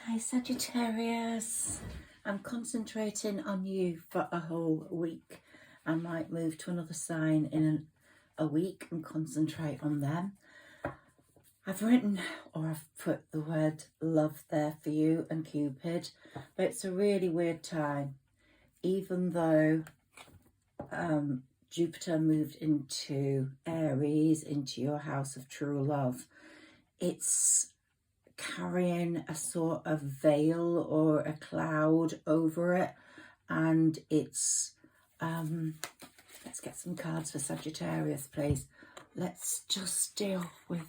Hi Sagittarius, I'm concentrating on you for a whole week. I might move to another sign in a week and concentrate on them. I've written, or I've put the word love there for you and Cupid, but it's a really weird time. Even though Jupiter moved into Aries, into your house of true love, it's carrying a sort of veil or a cloud over it, and it's let's get some cards for Sagittarius, please. Let's just deal with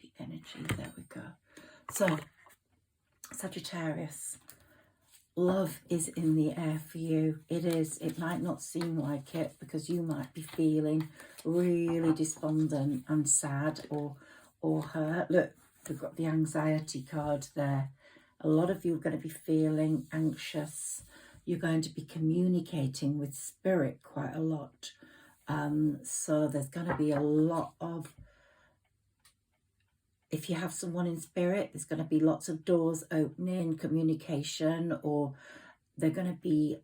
the energy. There we go. So Sagittarius, love is in the air for you. It is. It might not seem like it because you might be feeling really despondent and sad or hurt. Look, we've got the anxiety card there. A lot of you are going to be feeling anxious. You're going to be communicating with spirit quite a lot. So there's going to be a lot of, if you have someone in spirit, there's going to be lots of doors opening, communication, or they're going to be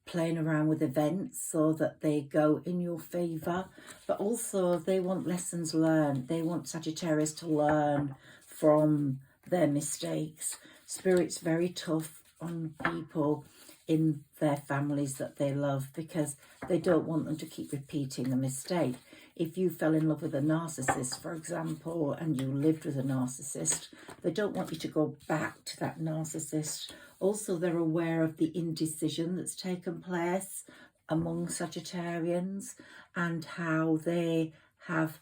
playing around with events so that they go in your favour. But also they want lessons learned. They want Sagittarius to learn from their mistakes. Spirit's very tough on people in their families that they love because they don't want them to keep repeating the mistake. If you fell in love with a narcissist, for example, and you lived with a narcissist, they don't want you to go back to that narcissist. Also, they're aware of the indecision that's taken place among Sagittarians and how they have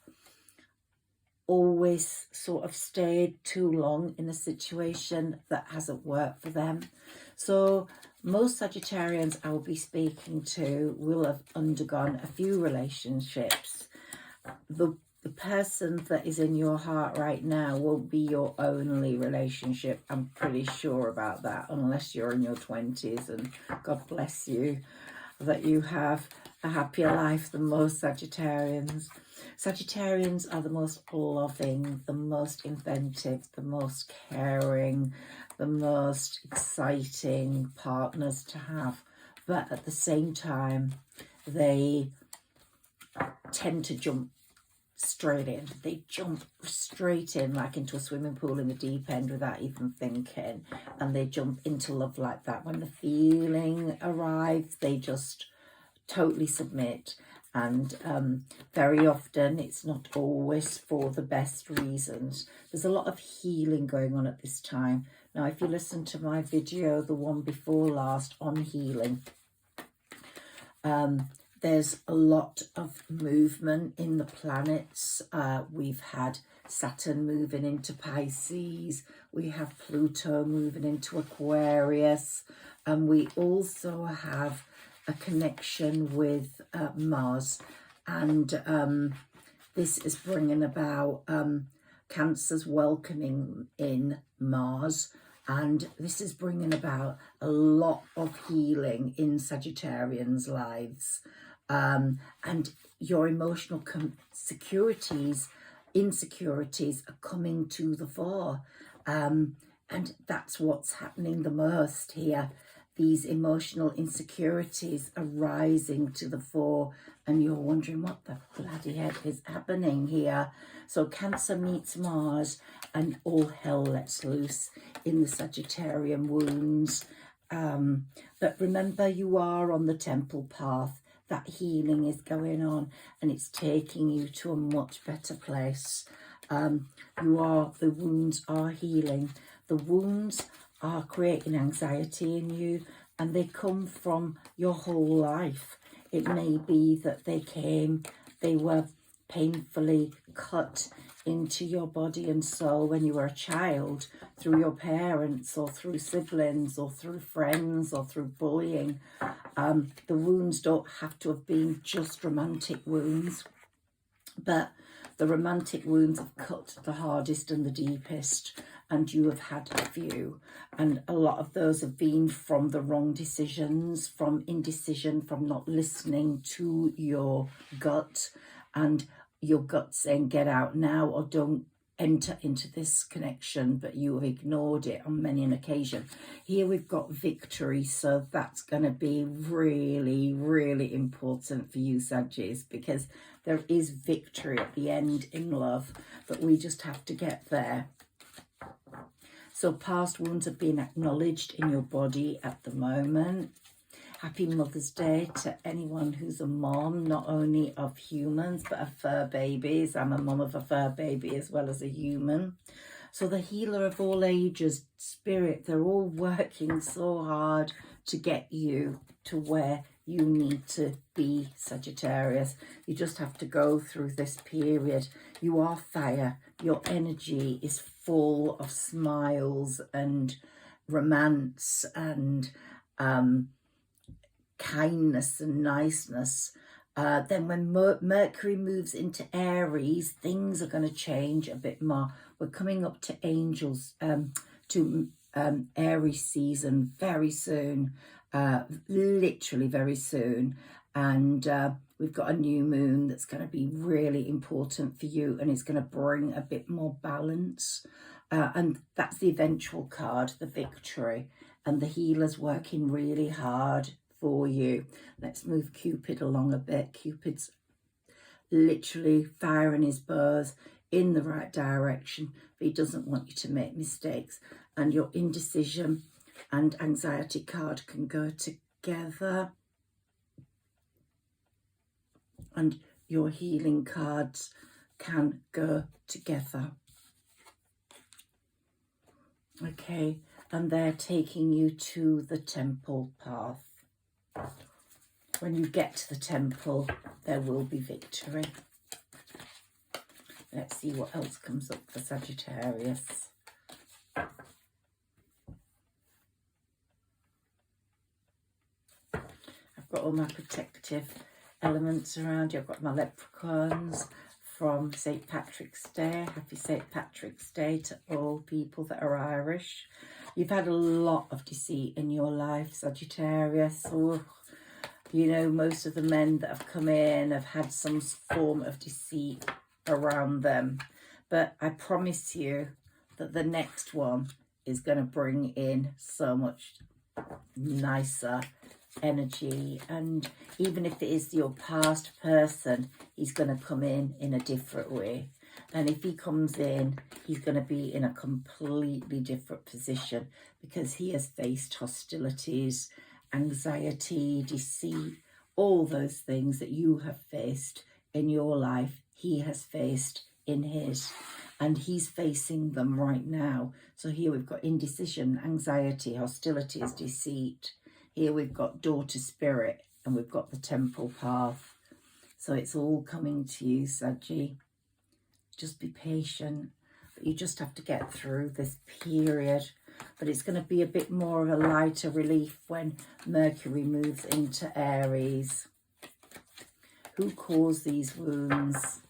always sort of stayed too long in a situation that hasn't worked for them. So most Sagittarians I will be speaking to will have undergone a few relationships. The person that is in your heart right now won't be your only relationship. I'm pretty sure about that, unless you're in your 20s, and God bless you that you have a happier life than most Sagittarians. Sagittarians are the most loving, the most inventive, the most caring, the most exciting partners to have. But at the same time, they tend to jump straight in. They jump straight in, like into a swimming pool in the deep end without even thinking. And they jump into love like that. When the feeling arrives, they just totally submit. And very often it's not always for the best reasons. There's a lot of healing going on at this time. Now, if you listen to my video, the one before last on healing, there's a lot of movement in the planets. We've had Saturn moving into Pisces. We have Pluto moving into Aquarius. And we also have a connection with Mars. And this is bringing about Cancer's welcoming in Mars. And this is bringing about a lot of healing in Sagittarians' lives. And your emotional insecurities are coming to the fore. And that's what's happening the most here. These emotional insecurities are rising to the fore, and you're wondering what the bloody heck is happening here. So Cancer meets Mars, and all hell lets loose in the Sagittarian wounds. But remember, you are on the temple path. That healing is going on, and it's taking you to a much better place. The wounds are healing. The wounds are creating anxiety in you, and they come from your whole life. It may be that they were painfully cut into your body and soul when you were a child, through your parents or through siblings or through friends or through bullying. The wounds don't have to have been just romantic wounds, but the romantic wounds have cut the hardest and the deepest, and you have had a few. And a lot of those have been from the wrong decisions, from indecision, from not listening to your gut. And your gut saying get out now or don't enter into this connection, but you have ignored it on many an occasion. Here we've got victory, so that's going to be really, really important for you, Sagittarius, because there is victory at the end in love, but we just have to get there. So past wounds have been acknowledged in your body at the moment. Happy Mother's Day to anyone who's a mom, not only of humans, but of fur babies. I'm a mom of a fur baby as well as a human. So the healer of all ages, spirit, they're all working so hard to get you to where you need to be, Sagittarius. You just have to go through this period. You are fire. Your energy is full of smiles and romance and kindness and niceness. Then when Mercury moves into Aries, things are going to change a bit more. We're coming up to Angels, to Aries season very soon, literally very soon. And we've got a new moon that's going to be really important for you, and it's going to bring a bit more balance. And that's the eventual card, the victory. And the healer's working really hard for you. Let's move Cupid along a bit. Cupid's literally firing his bows in the right direction, but he doesn't want you to make mistakes. And your indecision and anxiety card can go together, and your healing cards can go together. Okay, and they're taking you to the temple path. When you get to the temple, there will be victory. Let's see what else comes up for Sagittarius. I've got all my protective elements around you. I've got my leprechauns from St. Patrick's Day. Happy St. Patrick's Day to all people that are Irish. You've had a lot of deceit in your life, Sagittarius. Oh, you know, most of the men that have come in have had some form of deceit around them. But I promise you that the next one is going to bring in so much nicer energy. And even if it is your past person, he's going to come in a different way. And if he comes in, he's going to be in a completely different position, because he has faced hostilities, anxiety, deceit, all those things that you have faced in your life, he has faced in his. And he's facing them right now. So here we've got indecision, anxiety, hostilities, deceit. Here we've got daughter spirit, and we've got the temple path. So it's all coming to you, Saggy. Just be patient. But you just have to get through this period. But it's going to be a bit more of a lighter relief when Mercury moves into Aries. Who caused these wounds?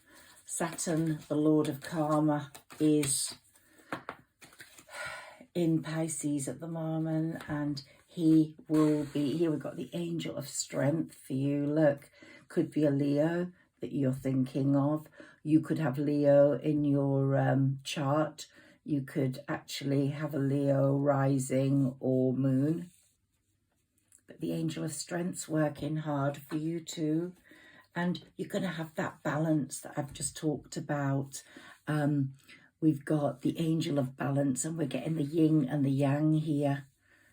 Saturn, the Lord of Karma, is in Pisces at the moment, and he will be, here we've got the Angel of Strength for you. Look, could be a Leo that you're thinking of. You could have Leo in your chart. You could actually have a Leo rising or moon. But the Angel of Strength's working hard for you too. And you're going to have that balance that I've just talked about. We've got the Angel of Balance, and we're getting the yin and the yang here.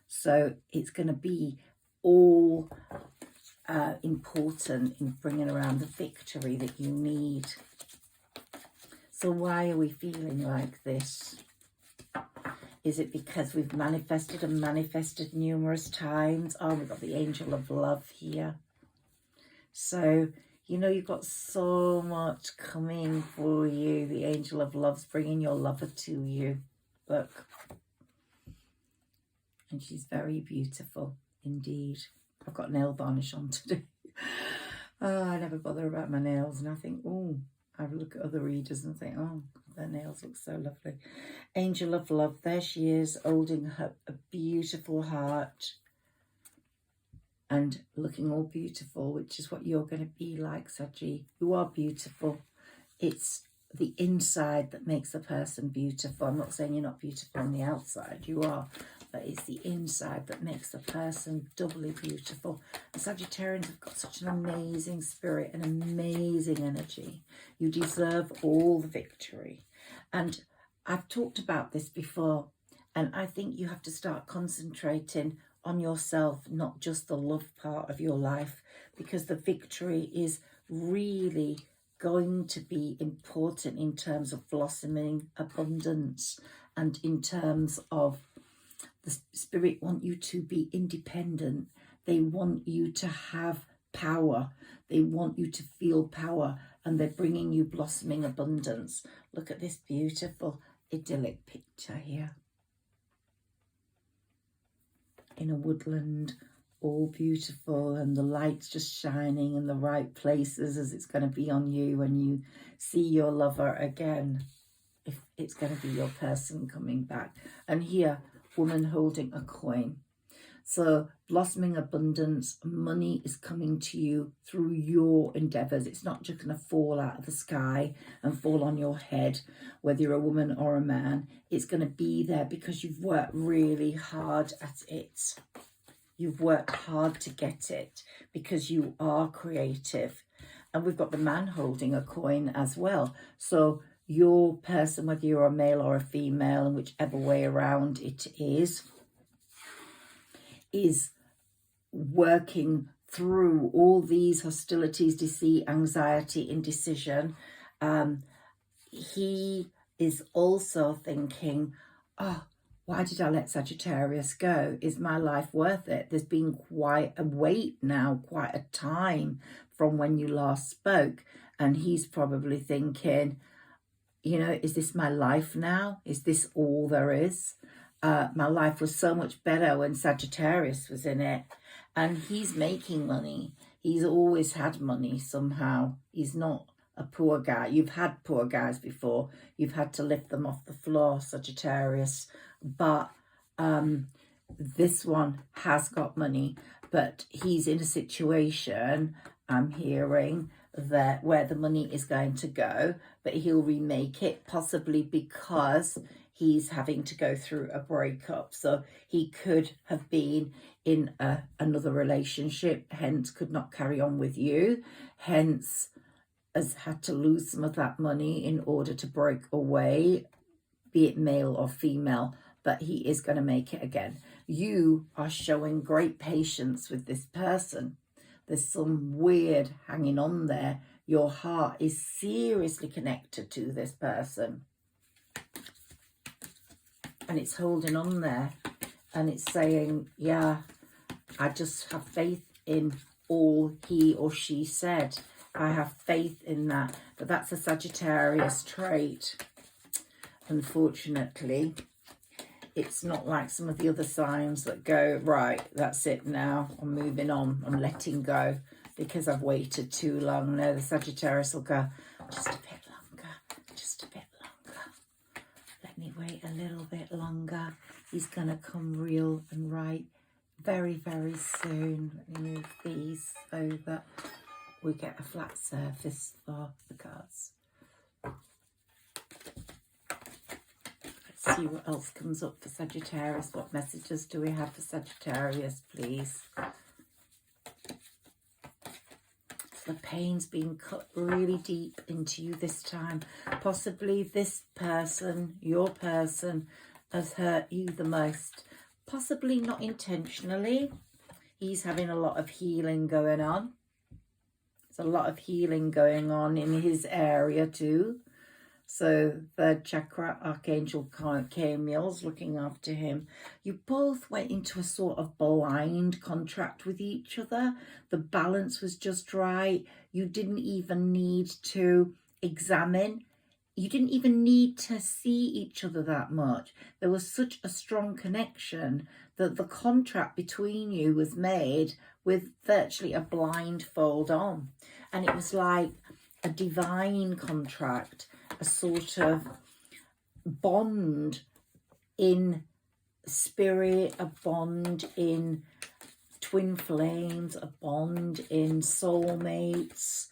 So it's going to be all important in bringing around the victory that you need. So why are we feeling like this? Is it because we've manifested and manifested numerous times? Oh, we've got the Angel of Love here. So, you know, you've got so much coming for you. The Angel of Love's bringing your lover to you. Look. And she's very beautiful indeed. I've got nail varnish on today. Oh, I never bother about my nails. And I think, oh, I look at other readers and think, oh, their nails look so lovely. Angel of Love, there she is, holding her a beautiful heart and looking all beautiful, which is what you're going to be like, Saji. You are beautiful. it's the inside that makes a person beautiful. I'm not saying you're not beautiful on the outside, you are, but it's the inside that makes a person doubly beautiful. And Sagittarians have got such an amazing spirit and amazing energy. You deserve all the victory. And I've talked about this before, and I think you have to start concentrating on yourself, not just the love part of your life, because the victory is really going to be important in terms of blossoming abundance, and in terms of the spirit want you to be independent. They want you to have power. They want you to feel power, and they're bringing you blossoming abundance. Look at this beautiful idyllic picture here in a woodland, all beautiful, and the light's just shining in the right places, as it's going to be on you when you see your lover again, if it's going to be your person coming back. And here, woman holding a coin. So blossoming abundance, money is coming to you through your endeavours. It's not just going to fall out of the sky and fall on your head, whether you're a woman or a man. It's going to be there because you've worked really hard at it. You've worked hard to get it because you are creative. And we've got the man holding a coin as well. So your person, whether you're a male or a female, and whichever way around it is working through all these hostilities, deceit, anxiety, indecision. He is also thinking, oh, why did I let Sagittarius go? Is my life worth it? There's been quite a wait now, quite a time from when you last spoke. And he's probably thinking, you know, is this my life now? Is this all there is? My life was so much better when Sagittarius was in it. And he's making money. He's always had money somehow. He's not a poor guy. You've had poor guys before. You've had to lift them off the floor, Sagittarius. But this one has got money. But he's in a situation, I'm hearing, that where the money is going to go. But he'll remake it, possibly because he's having to go through a breakup. So he could have been in another relationship, hence could not carry on with you, hence has had to lose some of that money in order to break away, be it male or female, but he is going to make it again. You are showing great patience with this person. There's some weird hanging on there. Your heart is seriously connected to this person. And it's holding on there. And it's saying, yeah, I just have faith in all he or she said. I have faith in that. But that's a Sagittarius trait. Unfortunately, it's not like some of the other signs that go, right, that's it now. I'm moving on. I'm letting go because I've waited too long. No, the Sagittarius will go, just a bit longer, just a bit longer. Let me wait a little bit longer. He's going to come real and right very, very soon. Let me move these so that we get a flat surface for the cards. Let's see what else comes up for Sagittarius. What messages do we have for Sagittarius, please? So the pain's being cut really deep into you this time. Possibly this person, your person, has hurt you the most. Possibly not intentionally. He's having a lot of healing going on. There's a lot of healing going on in his area too. So third chakra, Archangel Camiel's looking after him. You both went into a sort of blind contract with each other. The balance was just right. You didn't even need to examine. You didn't even need to see each other that much. There was such a strong connection that the contract between you was made with virtually a blindfold on. And it was like a divine contract, a sort of bond in spirit, a bond in twin flames, a bond in soulmates.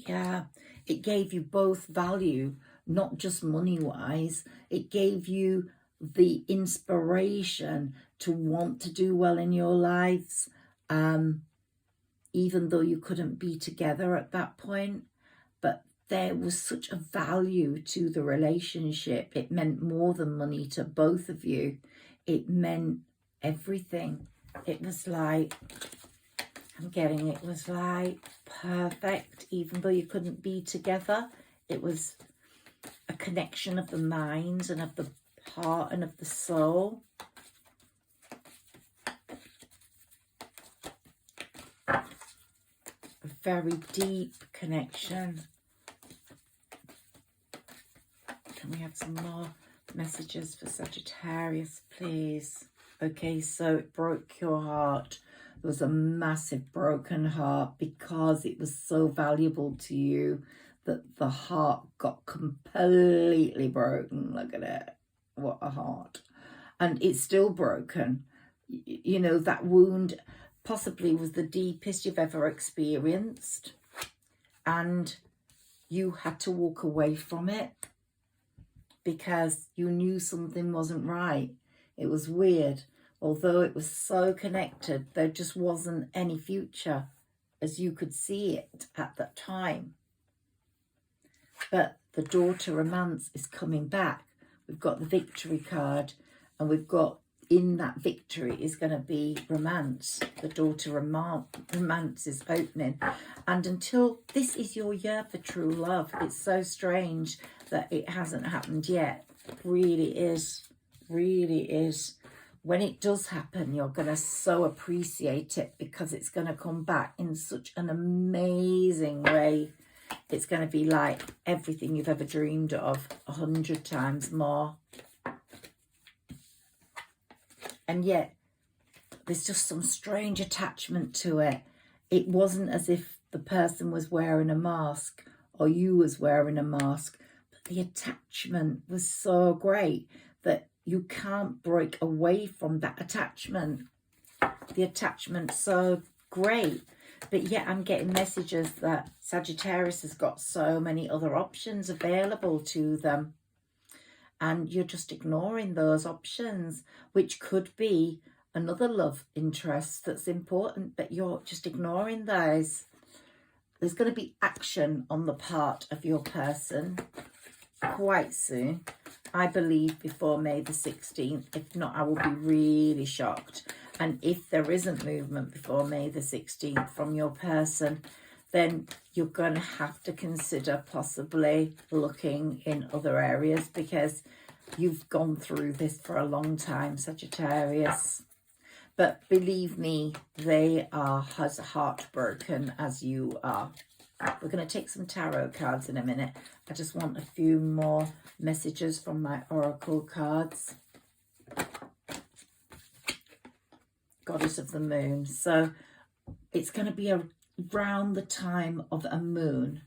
Yeah, it gave you both value, not just money-wise. It gave you the inspiration to want to do well in your lives, even though you couldn't be together at that point. But there was such a value to the relationship. It meant more than money to both of you. It meant everything. It was like, it was like perfect, even though you couldn't be together. It was a connection of the mind and of the heart and of the soul. A very deep connection. Can we have some more messages for Sagittarius, please? Okay, so it broke your heart. There was a massive broken heart because it was so valuable to you that the heart got completely broken. Look at it. What a heart. And it's still broken. You know, that wound possibly was the deepest you've ever experienced. And you had to walk away from it because you knew something wasn't right. It was weird. Although it was so connected, there just wasn't any future as you could see it at that time. But the daughter romance is coming back. We've got the victory card, and we've got in that victory is going to be romance. The daughter romance is opening. And until this is your year for true love, it's so strange that it hasn't happened yet. It really is. Really is. When it does happen, you're going to so appreciate it because it's going to come back in such an amazing way. It's going to be like everything you've ever dreamed of 100 times more. And yet, there's just some strange attachment to it. It wasn't as if the person was wearing a mask or you was wearing a mask, but the attachment was so great that you can't break away from that attachment. The attachment's so great. But yet I'm getting messages that Sagittarius has got so many other options available to them. And you're just ignoring those options, which could be another love interest that's important, but you're just ignoring those. There's going to be action on the part of your person quite soon. I believe before May the 16th. If not, I will be really shocked. And if there isn't movement before May the 16th from your person, then you're going to have to consider possibly looking in other areas because you've gone through this for a long time, Sagittarius. But believe me, they are as heartbroken as you are. We're going to take some tarot cards in a minute. I just want a few more messages from my oracle cards. Goddess of the Moon. So it's going to be around the time of a moon.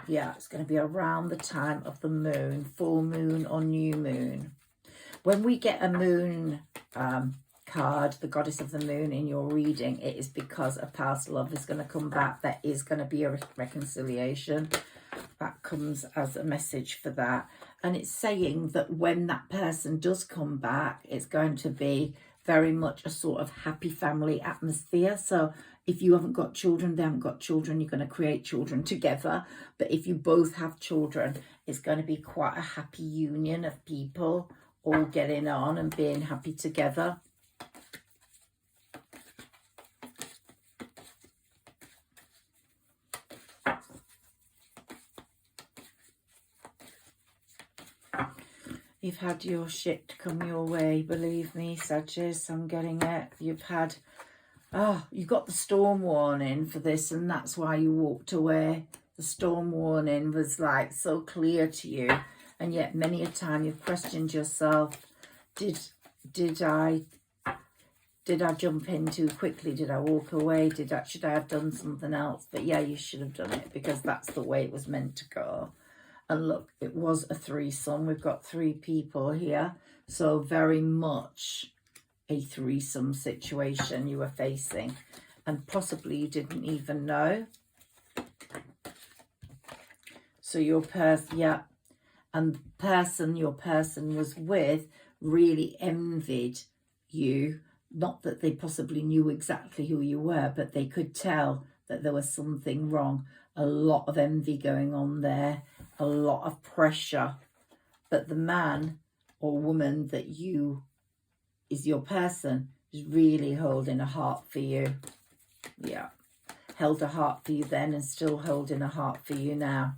Yeah, it's going to be around the time of the moon, full moon or new moon. When we get a moon card, the Goddess of the Moon, in your reading, it is because a past love is going to come back. There is going to be a reconciliation. That comes as a message for that. And it's saying that when that person does come back, it's going to be very much a sort of happy family atmosphere. So if you haven't got children, they haven't got children, you're going to create children together. But if you both have children, it's going to be quite a happy union of people all getting on and being happy together. You've had your shit come your way, believe me, Sagittarius, I'm getting it. You've had, you got the storm warning for this, and that's why you walked away. The storm warning was like so clear to you, and yet many a time you've questioned yourself. Did I jump in too quickly? Did I walk away? Should I have done something else? But yeah, you should have done it because that's the way it was meant to go. And look, it was a threesome. We've got 3 people here. So very much a threesome situation you were facing. And possibly you didn't even know. So your person, yeah, and the person your person was with really envied you. Not that they possibly knew exactly who you were, but they could tell that there was something wrong. A lot of envy going on there, a lot of pressure. But the man or woman that is your person is really holding a heart for you. Yeah. Held a heart for you then and still holding a heart for you now.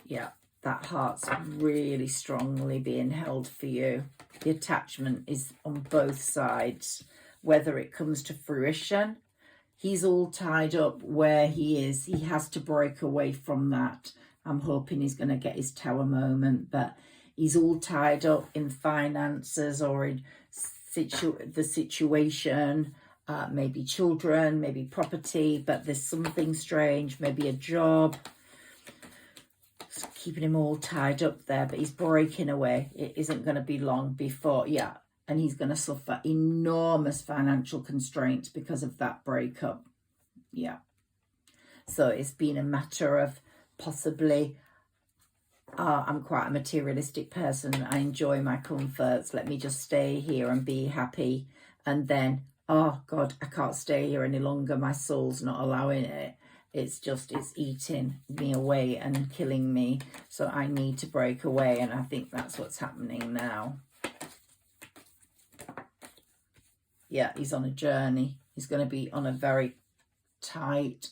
Yeah. That heart's really strongly being held for you. The attachment is on both sides. Whether it comes to fruition, he's all tied up where he is. He has to break away from that. I'm hoping he's going to get his tower moment, but he's all tied up in finances or in the situation, maybe children, maybe property, but there's something strange, maybe a job. It's keeping him all tied up there, but he's breaking away. It isn't going to be long before, yeah, and he's going to suffer enormous financial constraints because of that breakup. Yeah. So it's been a matter of possibly, I'm quite a materialistic person. I enjoy my comforts. Let me just stay here and be happy. And then, oh God, I can't stay here any longer. My soul's not allowing it. It's eating me away and killing me. So I need to break away. And I think that's what's happening now. Yeah, he's on a journey. He's going to be on a very tight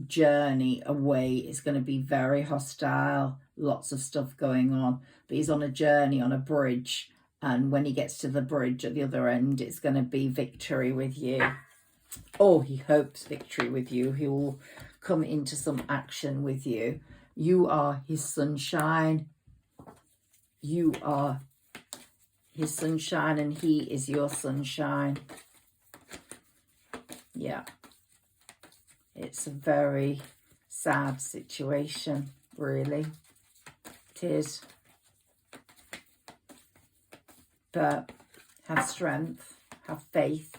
journey away. It's going to be very hostile. Lots of stuff going on. But he's on a journey on a bridge. And when he gets to the bridge at the other end, it's going to be victory with you. Oh, he hopes victory with you. He will come into some action with you. You are his sunshine. You are his sunshine and he is your sunshine. Yeah. It's a very sad situation, really. It is. But have strength, have faith,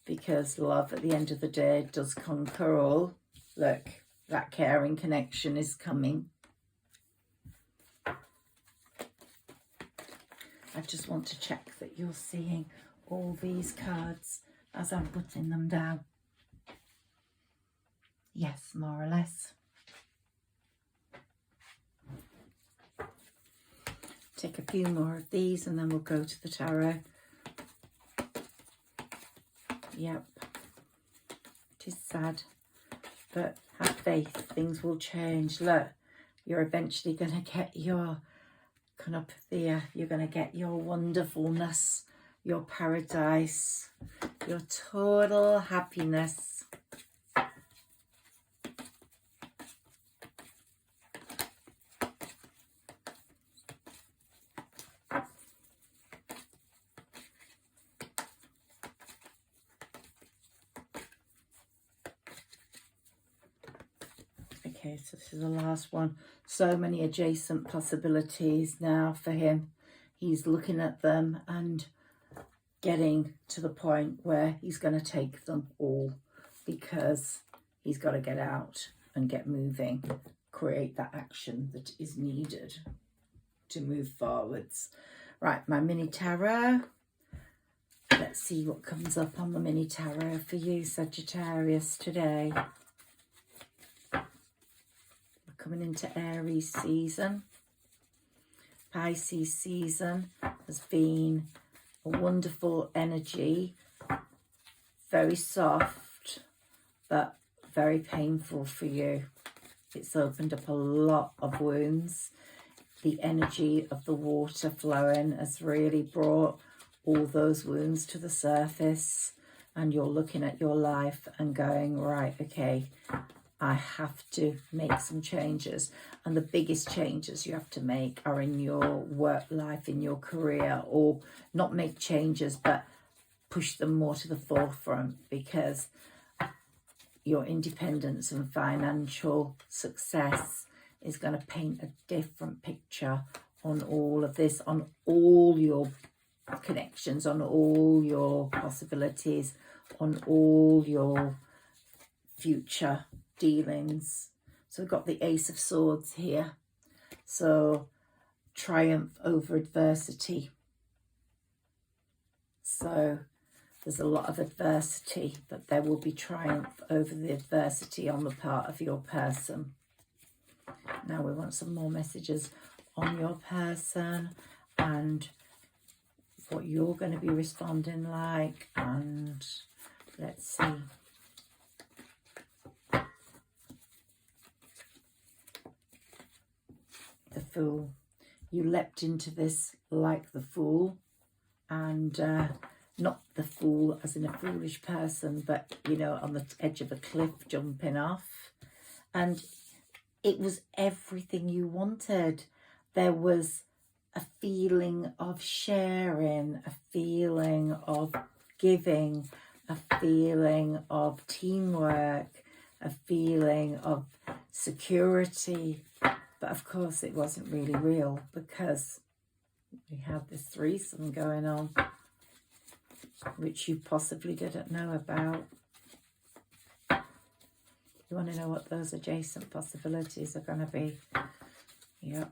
because love at the end of the day does conquer all. Look, that caring connection is coming. I just want to check that you're seeing all these cards as I'm putting them down. Yes, more or less. Take a few more of these and then we'll go to the tarot. Yep. It is sad, but have faith. Things will change. Look, you're eventually going to get your Canopithea. You're going to get your wonderfulness, your paradise, your total happiness. Okay, so this is the last one. So many adjacent possibilities now for him. He's looking at them and getting to the point where he's going to take them all because he's got to get out and get moving, create that action that is needed to move forwards. Right, my mini tarot. Let's see what comes up on the mini tarot for you, Sagittarius, today. Coming into Aries season. Pisces season has been a wonderful energy, very soft but very painful for you. It's opened up a lot of wounds. The energy of the water flowing has really brought all those wounds to the surface, and you're looking at your life and going, right, okay, I have to make some changes. And the biggest changes you have to make are in your work life, in your career, or not make changes, but push them more to the forefront, because your independence and financial success is going to paint a different picture on all of this, on all your connections, on all your possibilities, on all your future dealings. So we've got the Ace of Swords here. So triumph over adversity. So there's a lot of adversity, but there will be triumph over the adversity on the part of your person. Now we want some more messages on your person and what you're going to be responding like. And let's see. The Fool. You leapt into this like the Fool, and not the fool as in a foolish person, but, you know, on the edge of a cliff jumping off. And it was everything you wanted. There was a feeling of sharing, a feeling of giving, a feeling of teamwork, a feeling of security. But of course it wasn't really real because we had this threesome going on, which you possibly didn't know about. You want to know what those adjacent possibilities are going to be? Yep.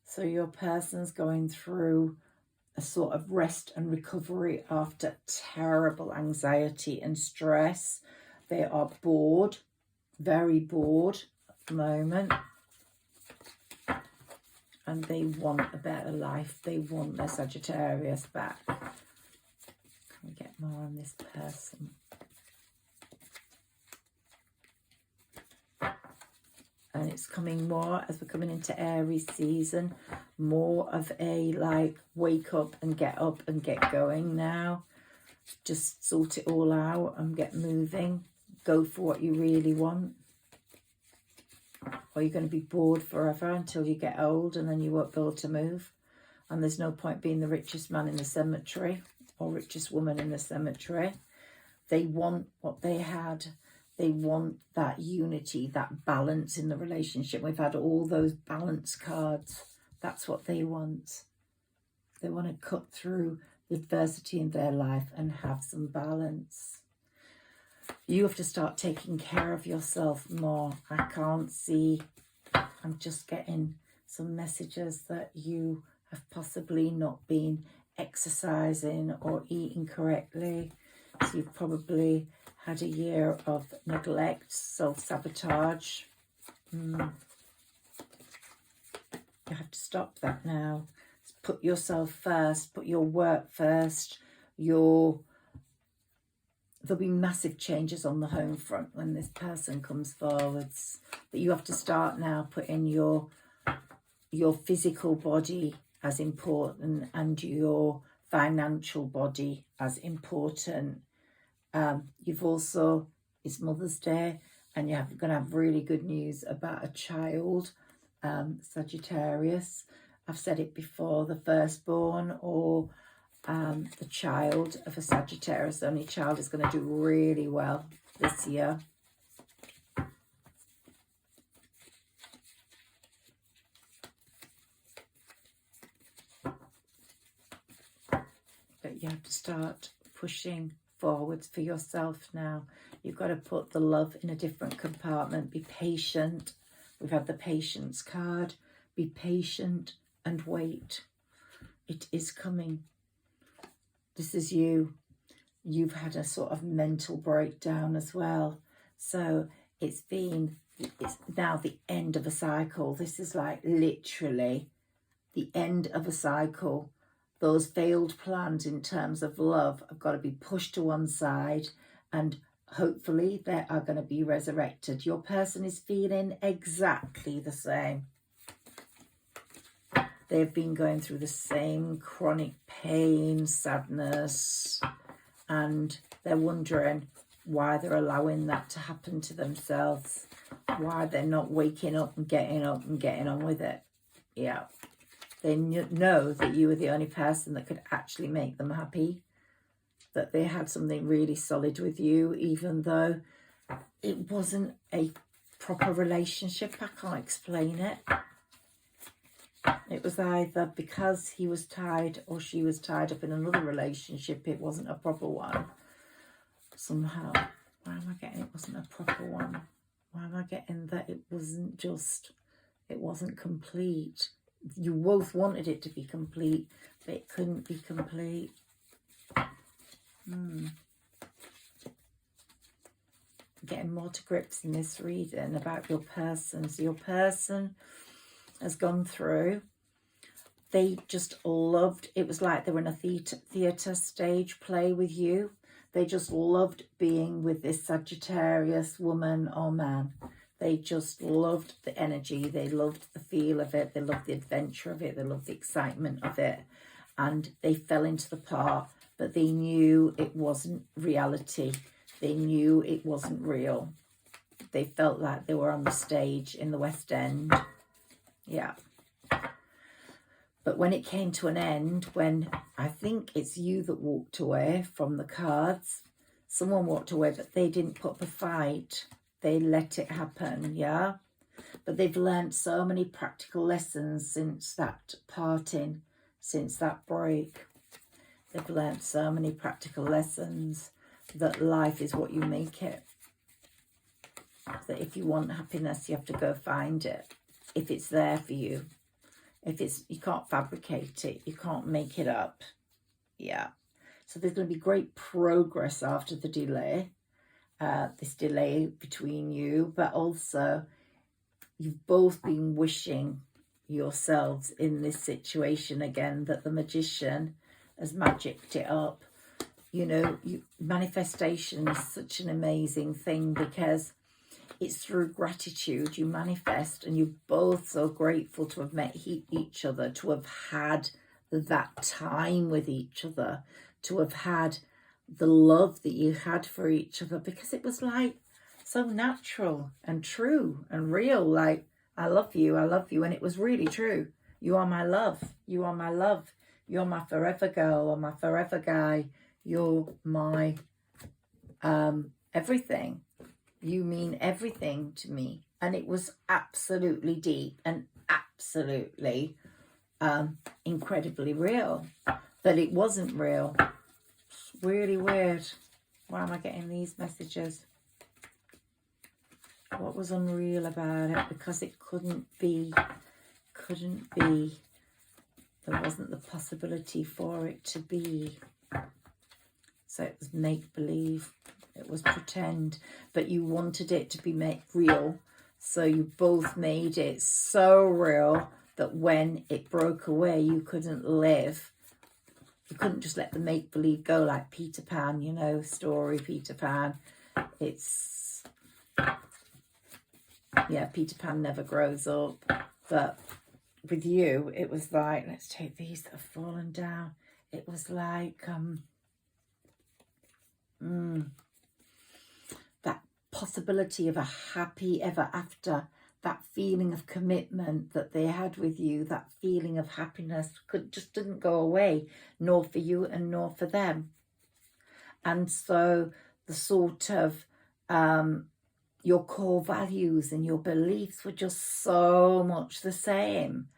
So your person's going through a sort of rest and recovery after terrible anxiety and stress. They are bored, very bored at the moment. And they want a better life. They want their Sagittarius back. Can we get more on this person? And it's coming more as we're coming into Aries season. More of a like wake up and get going now. Just sort it all out and get moving. Go for what you really want. Or you're going to be bored forever until you get old and then you won't be able to move. And there's no point being the richest man in the cemetery or richest woman in the cemetery. They want what they had. They want that unity, that balance in the relationship. We've had all those balance cards. That's what they want. They want to cut through the adversity in their life and have some balance. You have to start taking care of yourself more. I can't see. I'm just getting some messages that you have possibly not been exercising or eating correctly. So you've probably had a year of neglect, self-sabotage. You have to stop that now. Put yourself first. Put your work first. There'll be massive changes on the home front when this person comes forwards. But you have to start now putting your physical body as important and your financial body as important. You've also, it's Mother's Day, and you're going to have really good news about a child, Sagittarius. I've said it before, the firstborn or the child of a Sagittarius, the only child, is going to do really well this year. But you have to start pushing forwards for yourself now. You've got to put the love in a different compartment. Be patient. We've had the patience card. Be patient and wait. It is coming. This is you. You've had a sort of mental breakdown as well. So it's now the end of a cycle. This is like literally the end of a cycle. Those failed plans in terms of love have got to be pushed to one side, and hopefully they are going to be resurrected. Your person is feeling exactly the same. They've been going through the same chronic pain, sadness, and they're wondering why they're allowing that to happen to themselves, why they're not waking up and getting on with it. Yeah. They know that you were the only person that could actually make them happy, that they had something really solid with you, even though it wasn't a proper relationship. I can't explain it. It was either because he was tied or she was tied up in another relationship. It wasn't a proper one. Somehow. Why am I getting it wasn't a proper one? Why am I getting that it wasn't just, it wasn't complete? You both wanted it to be complete, but it couldn't be complete. Getting more to grips in this reading about your person. So your person has gone through. They just loved, it was like they were in a theatre stage play with you. They just loved being with this Sagittarius woman or man. They just loved the energy. They loved the feel of it. They loved the adventure of it. They loved the excitement of it. And they fell into the part, but they knew it wasn't reality. They knew it wasn't real. They felt like they were on the stage in the West End. Yeah. But when it came to an end, when I think it's you that walked away from the cards, someone walked away, but they didn't put up a fight. They let it happen, yeah? But they've learned so many practical lessons since that parting, since that break. They've learned so many practical lessons that life is what you make it. That if you want happiness, you have to go find it. If it's there for you. If it's, you can't fabricate it, you can't make it up. Yeah. So there's going to be great progress after the delay. This delay between you, but also you've both been wishing yourselves in this situation again, that the magician has magicked it up. You know, manifestation is such an amazing thing because it's through gratitude you manifest, and you're both so grateful to have met each other, to have had that time with each other, to have had the love that you had for each other, because it was like so natural and true and real. Like, I love you, and it was really true. You are my love, you are my love, you're my forever girl or my forever guy, you're my everything. You mean everything to me. And it was absolutely deep and absolutely incredibly real. But it wasn't real. It's really weird. Why am I getting these messages? What was unreal about it? Because it couldn't be. There wasn't the possibility for it to be. So it was make-believe. It was pretend, but you wanted it to be made real. So you both made it so real that when it broke away, you couldn't live. You couldn't just let the make-believe go, like Peter Pan, you know, story Peter Pan. It's, yeah, Peter Pan never grows up. But with you, it was like, let's take these that have fallen down. It was like, that possibility of a happy ever after, that feeling of commitment that they had with you, that feeling of happiness just didn't go away, nor for you and nor for them. And so the sort of your core values and your beliefs were just so much the same.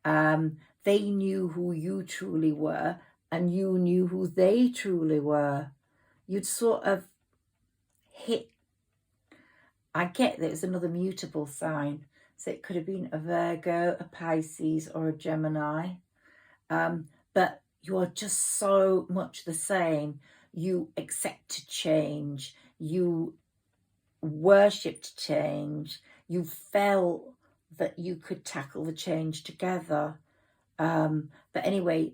They knew who you truly were, and you knew who they truly were. You'd sort of hit, I get that it's another mutable sign, so it could have been a Virgo, a Pisces, or a Gemini, but you are just so much the same. You accepted change, you worshipped change, you felt that you could tackle the change together. But anyway,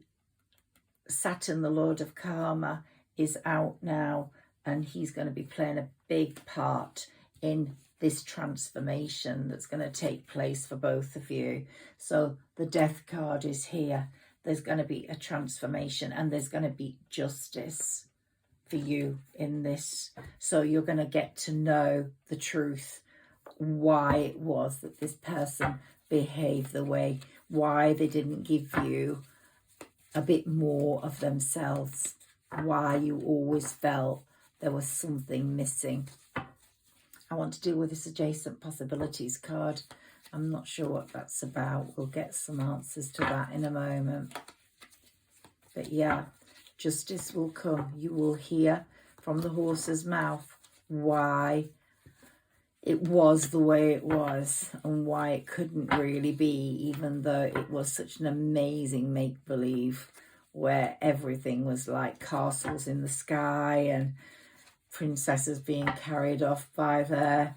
Saturn, the Lord of Karma, is out now, and he's going to be playing a big part in this transformation that's going to take place for both of you. So the Death card is here. There's going to be a transformation, and there's going to be justice for you in this. So you're going to get to know the truth, why it was that this person behaved the way, why they didn't give you a bit more of themselves, why you always felt there was something missing. I want to deal with this adjacent possibilities card. I'm not sure what that's about. We'll get some answers to that in a moment. But yeah, justice will come. You will hear from the horse's mouth why it was the way it was and why it couldn't really be, even though it was such an amazing make-believe where everything was like castles in the sky and princesses being carried off by their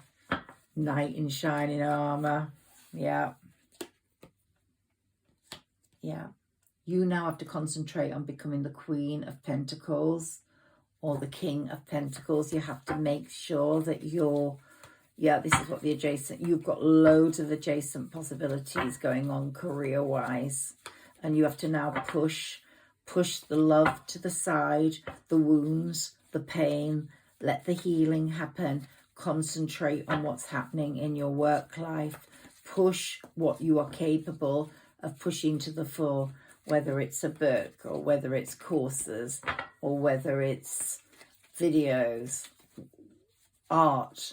knight in shining armor. Yeah. Yeah. You now have to concentrate on becoming the Queen of Pentacles or the King of Pentacles. You have to make sure that you're, yeah, this is what the adjacent, you've got loads of adjacent possibilities going on career-wise. And you have to now push the love to the side, the wounds, the pain, let the healing happen. Concentrate on what's happening in your work life. Push what you are capable of pushing to the fore, whether it's a book or whether it's courses or whether it's videos, art,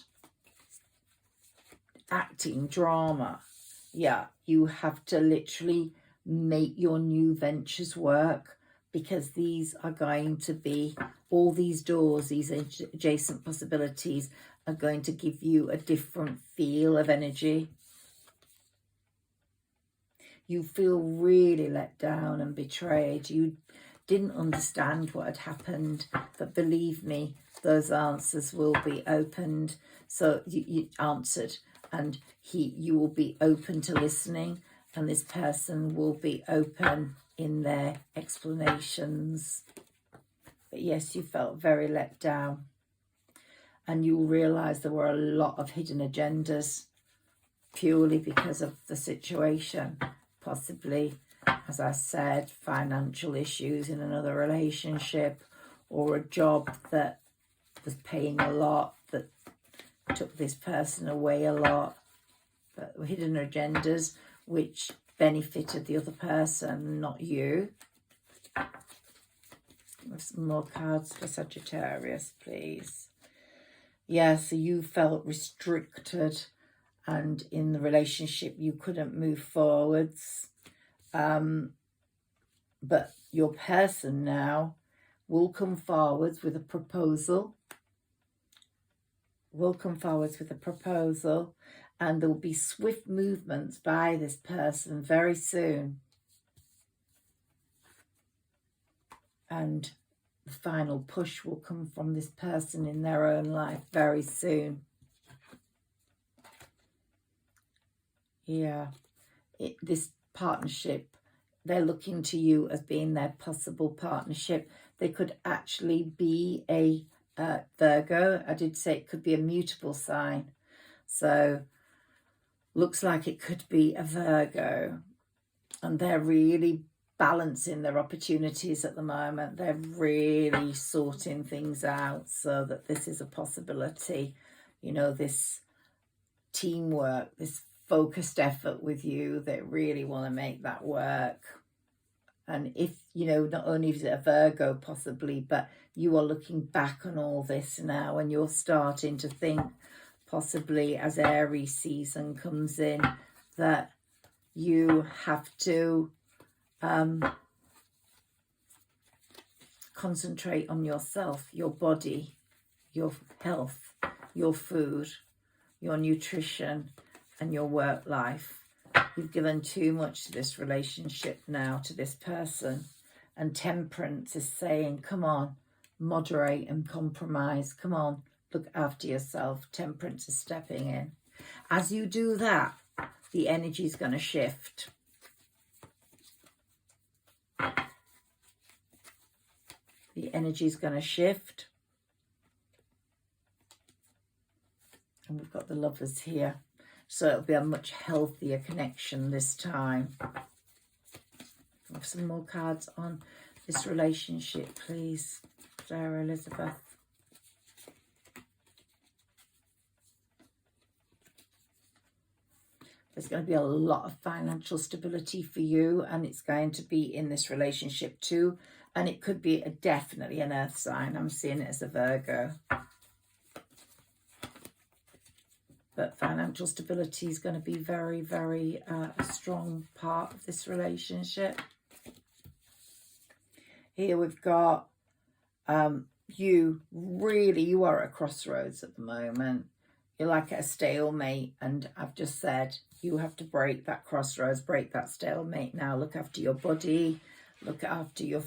acting, drama. Yeah, you have to literally make your new ventures work, because these are going to be, all these doors, these adjacent possibilities are going to give you a different feel of energy. You feel really let down and betrayed. You didn't understand what had happened, but believe me, those answers will be opened. So you answered, and you will be open to listening, and this person will be open in their explanations. But yes, you felt very let down, and you'll realize there were a lot of hidden agendas purely because of the situation. Possibly, as I said, financial issues in another relationship, or a job that was paying a lot that took this person away a lot. But hidden agendas which benefited the other person, not you. Some more cards for Sagittarius, please. Yeah, so you felt restricted, and in the relationship you couldn't move forwards. But your person now will come forwards with a proposal. And there will be swift movements by this person very soon. And the final push will come from this person in their own life very soon. Yeah, this partnership, they're looking to you as being their possible partnership. They could actually be a Virgo. I did say it could be a mutable sign. So looks like it could be a Virgo. And they're really balancing their opportunities at the moment. They're really sorting things out so that this is a possibility. You know, this teamwork, this focused effort with you, they really want to make that work. And if, you know, not only is it a Virgo possibly, but you are looking back on all this now and you're starting to think, possibly as Aries season comes in, that you have to concentrate on yourself, your body, your health, your food, your nutrition, and your work life. You've given too much to this relationship now, to this person. And Temperance is saying, come on, moderate and compromise. Come on, look after yourself. Temperance is stepping in. As you do that, the energy is going to shift. The energy is going to shift. And we've got the Lovers here. So it'll be a much healthier connection this time. Have some more cards on this relationship, please, Sarah Elizabeth. There's going to be a lot of financial stability for you, and it's going to be in this relationship too. And it could be definitely an earth sign. I'm seeing it as a Virgo. but financial stability is going to be very, very a strong part of this relationship. Here we've got you are at a crossroads at the moment. You're like at a stalemate, and I've just said you have to break that crossroads, break that stalemate now. Look after your body, look after your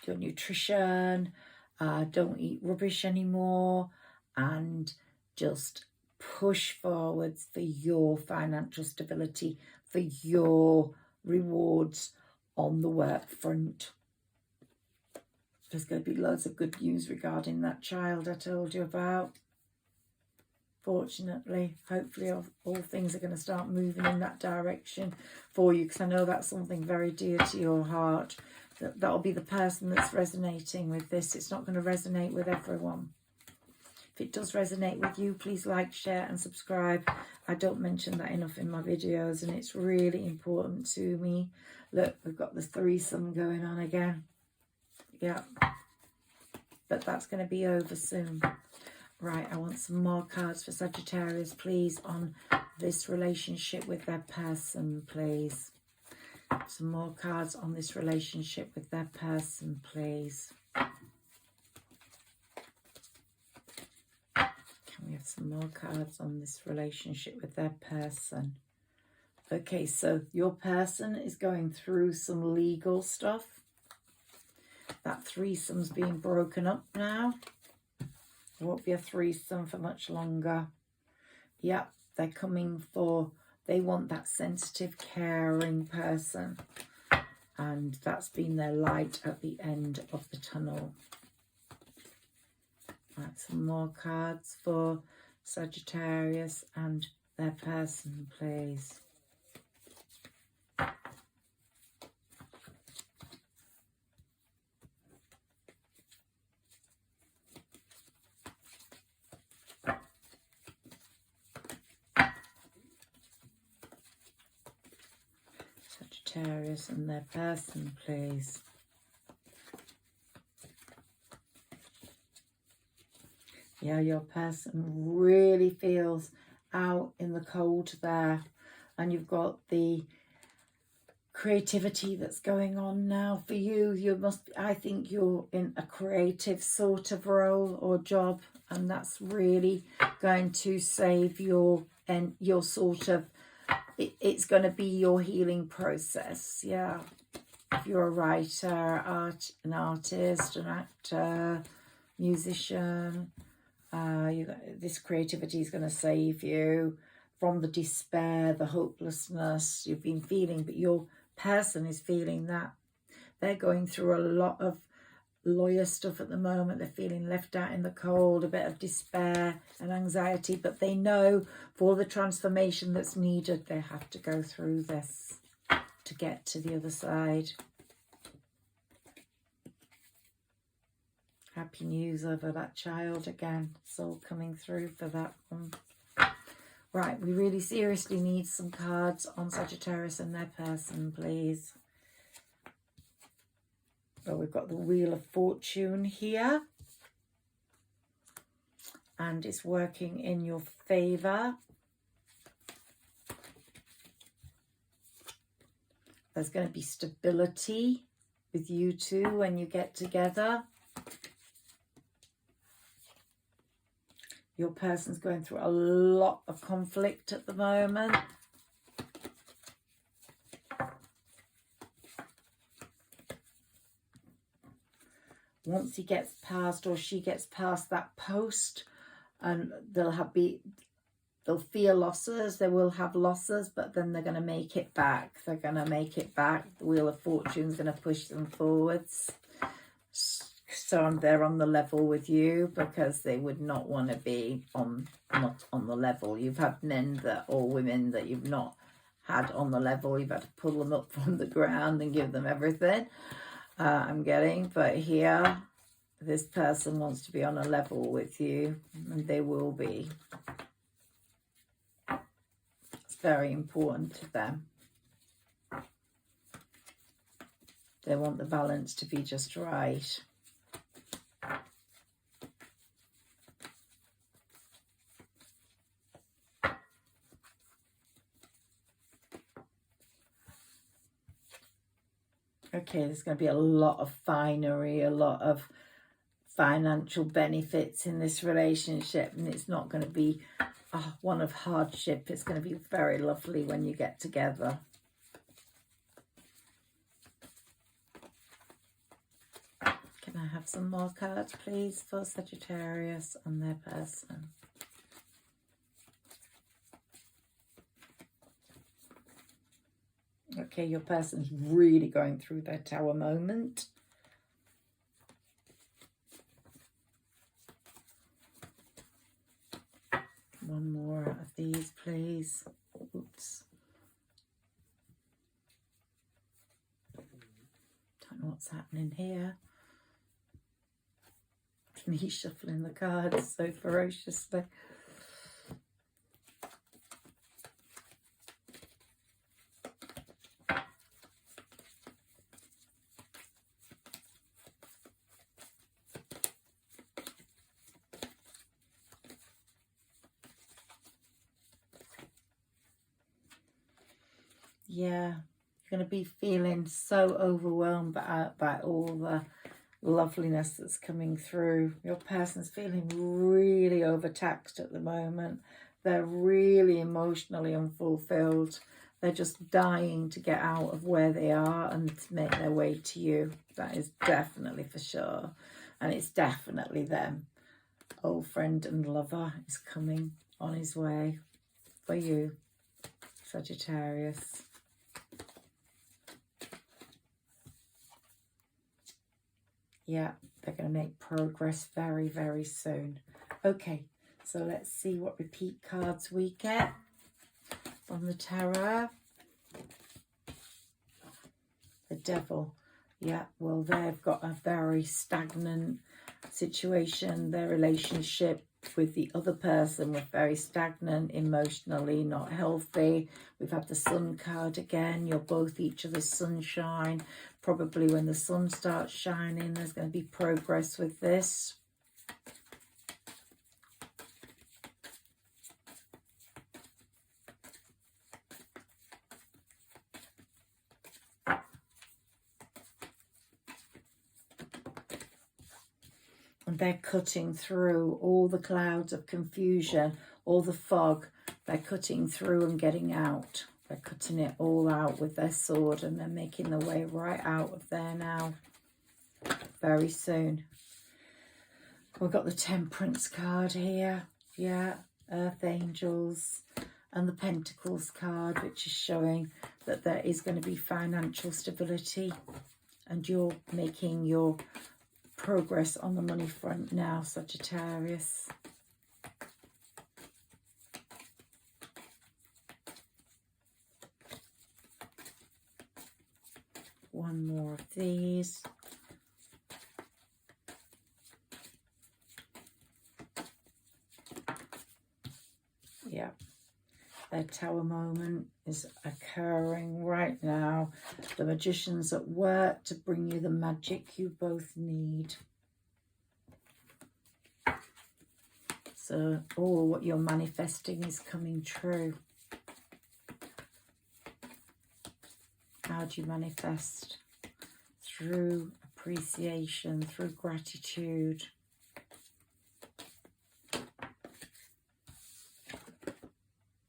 nutrition, don't eat rubbish anymore, and just push forwards for your financial stability, for your rewards on the work front. There's going to be loads of good news regarding that child I told you about. Fortunately, hopefully all things are going to start moving in that direction for you, because I know that's something very dear to your heart. That'll be the person that's resonating with this. It's not going to resonate with everyone. If it does resonate with you, please like, share and subscribe. I don't mention that enough in my videos, and it's really important to me. Look, we've got the threesome going on again. Yeah, but that's going to be over soon. Right, I want some more cards for Sagittarius, please, on this relationship with their person, please. Some more cards on this relationship with their person, please. Can we have some more cards on this relationship with their person? Okay, so your person is going through some legal stuff. That threesome's being broken up now. There won't be a threesome for much longer. Yep, they're coming for, they want that sensitive, caring person. And that's been their light at the end of the tunnel. Right, some more cards for Sagittarius and their person, please. Sagittarius and their person, please. Yeah, your person really feels out in the cold there, and you've got the creativity that's going on now for you. I think you're in a creative sort of role or job, and that's really going to save your sort of, it's going to be your healing process. Yeah, if you're a writer, an artist, an actor, musician, this creativity is going to save you from the despair, the hopelessness you've been feeling. But your person is feeling that. They're going through a lot of lawyer stuff at the moment. They're feeling left out in the cold, a bit of despair and anxiety, but they know for the transformation that's needed, they have to go through this to get to the other side. Happy news over that child again. It's all coming through for that one. Right, we really seriously need some cards on Sagittarius and their person, please. Well, we've got the Wheel of Fortune here. And it's working in your favour. There's going to be stability with you two when you get together. Your person's going through a lot of conflict at the moment. Once he gets past, or she gets past that post, and they'll feel losses, they will have losses, but then they're going to make it back. They're going to make it back. The Wheel of Fortune is going to push them forwards. So they're on the level with you, because they would not want to be not on the level. You've had men or women that you've not had on the level. You've had to pull them up from the ground and give them everything. I'm getting, but here this person wants to be on a level with you, and they will be. It's very important to them. They want the balance to be just right. Okay, there's going to be a lot of finery, a lot of financial benefits in this relationship, and it's not going to be one of hardship. It's going to be very lovely when you get together. Can I have some more cards, please, for Sagittarius and their person? Okay, your person's really going through their Tower moment. One more of these, please. Oops. Don't know what's happening here. Me shuffling the cards so ferociously. Yeah, you're going to be feeling so overwhelmed by all the loveliness that's coming through. Your person's feeling really overtaxed at the moment. They're really emotionally unfulfilled. They're just dying to get out of where they are and to make their way to you. That is definitely for sure. And it's definitely them. Old friend and lover is coming on his way for you, Sagittarius. Yeah, they're going to make progress very, very soon. Okay, so let's see what repeat cards we get from the tarot. The Devil. Yeah, well, they've got a very stagnant situation. Their relationship with the other person was very stagnant, emotionally not healthy. We've had the Sun card again. You're both each other's sunshine. Probably when the sun starts shining, there's going to be progress with this. And they're cutting through all the clouds of confusion, all the fog. They're cutting through and getting out. They're cutting it all out with their sword, and they're making their way right out of there now. Very soon. We've got the Temperance card here. Yeah, Earth Angels. And the Pentacles card, which is showing that there is going to be financial stability. And you're making your progress on the money front now, Sagittarius. One more of these. Yeah, their Tower moment is occurring right now. The Magician's at work to bring you the magic you both need. So all what you're manifesting is coming true. How do you manifest? Through appreciation, through gratitude.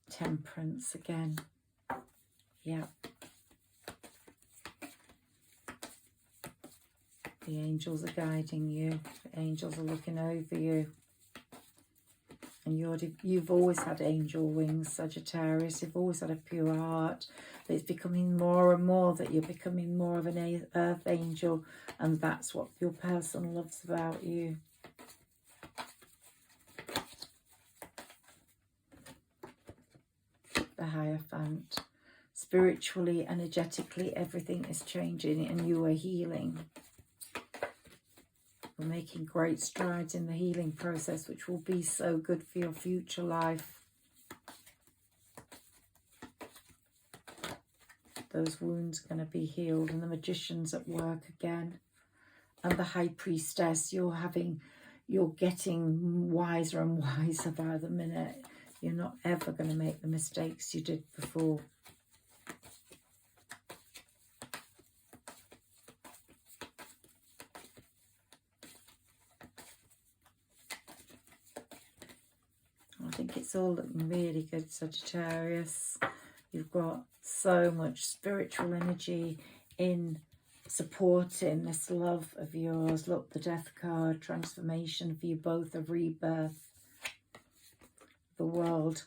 Temperance again. Yeah. The angels are guiding you. The angels are looking over you. And you've always had angel wings, Sagittarius. You've always had a pure heart. But it's becoming more and more that you're becoming more of an earth angel. And that's what your person loves about you. The Hierophant. Spiritually, energetically, everything is changing and you are healing. We're making great strides in the healing process, which will be so good for your future life. Those wounds are going to be healed, and the Magician's at work again. And the High Priestess, you're getting wiser and wiser by the minute. You're not ever going to make the mistakes you did before. think it's all looking really good, Sagittarius. You've got so much spiritual energy in supporting this love of yours. Look, the Death card, transformation for you both, a rebirth. The world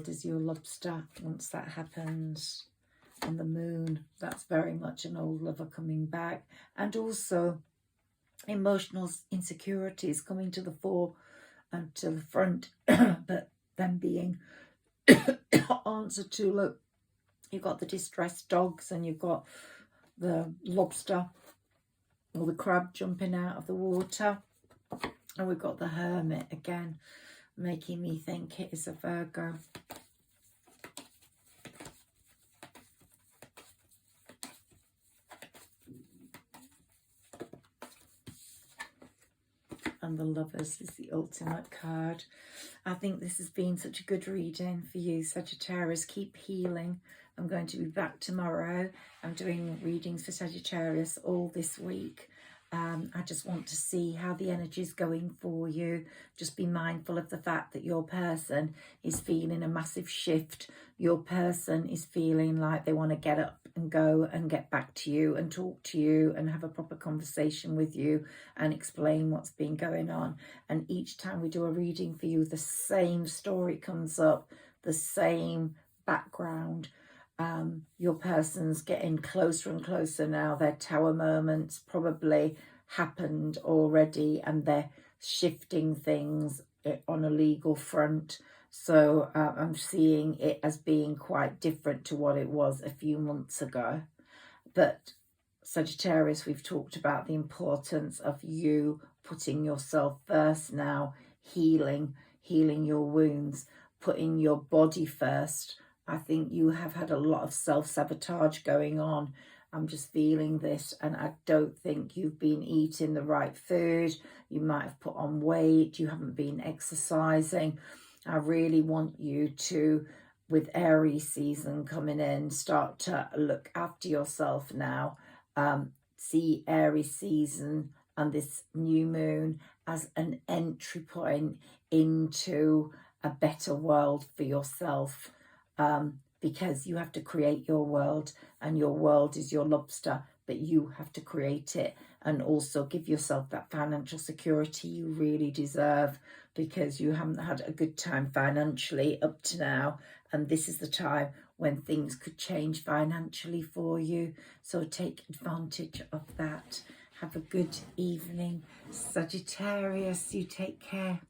is your lobster once that happens. And the moon, that's very much an old lover coming back. And also emotional insecurities coming to the fore and to the front, but them being answered to. Look, you've got the distressed dogs and you've got the lobster or the crab jumping out of the water, and we've got the Hermit again, making me think it is a Virgo. And the Lovers is the ultimate card. I think this has been such a good reading for you, Sagittarius. Keep healing. I'm going to be back tomorrow. I'm doing readings for Sagittarius all this week. I just want to see how the energy is going for you. Just be mindful of the fact that your person is feeling a massive shift. Your person is feeling like they want to get up and go and get back to you and talk to you and have a proper conversation with you and explain what's been going on. And each time we do a reading for you, the same story comes up, the same background. Your person's getting closer and closer now. Their tower moments probably happened already, and they're shifting things on a legal front. So I'm seeing it as being quite different to what it was a few months ago. But Sagittarius, we've talked about the importance of you putting yourself first now, healing your wounds, putting your body first. I think you have had a lot of self-sabotage going on. I'm just feeling this, and I don't think you've been eating the right food. You might have put on weight. You haven't been exercising. I really want you to, with Aries season coming in, start to look after yourself now. See Aries season and this new moon as an entry point into a better world for yourself. Because you have to create your world, and your world is your lobster, but you have to create it, and also give yourself that financial security you really deserve, because you haven't had a good time financially up to now, and this is the time when things could change financially for you. So take advantage of that. Have a good evening, Sagittarius. You take care.